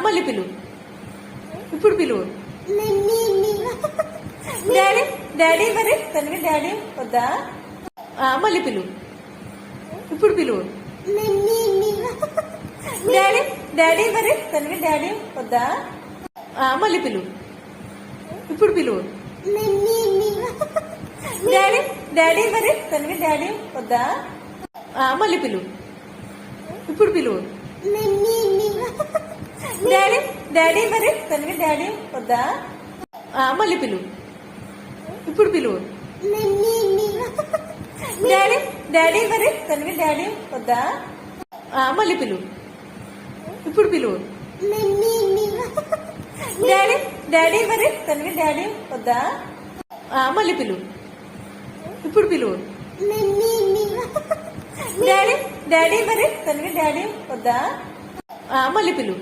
మళ్ళీ పిలువు. ఇప్పుడు పిలువు. డాడీ డాడీ మరి తనవి డాడీ వద్దా? మళ్ళీ పిలువు. ఇప్పుడు పిలువు. డాడీ డాడీ మరి తనవి డాడీ వద్దా? మళ్ళీ పిలువు. ఇప్పుడు పిలువు. డాడీ డాడీ మరి తనవి డాడీ వద్దా? మళ్ళీ పిలువు. ఇప్పుడు పిలువు. డాడీ డాడీ మరి తనవి డాడీ వద్దా? మళ్ళీ పిలువు. ఇప్పుడు పిలువు. డాడీ డాడీ మరి తనవి డాడీ వద్దా? మళ్ళీ పిలువు. ఇప్పుడు పిలువు. డాడీ డాడీ మరి తనవి డాడీ వద్దా? మళ్ళీ పిలువు. ఇప్పుడు పిలువు. డాడీ డాడీ మరి తనవి డాడీ వద్దా? మళ్ళీ పిలువు.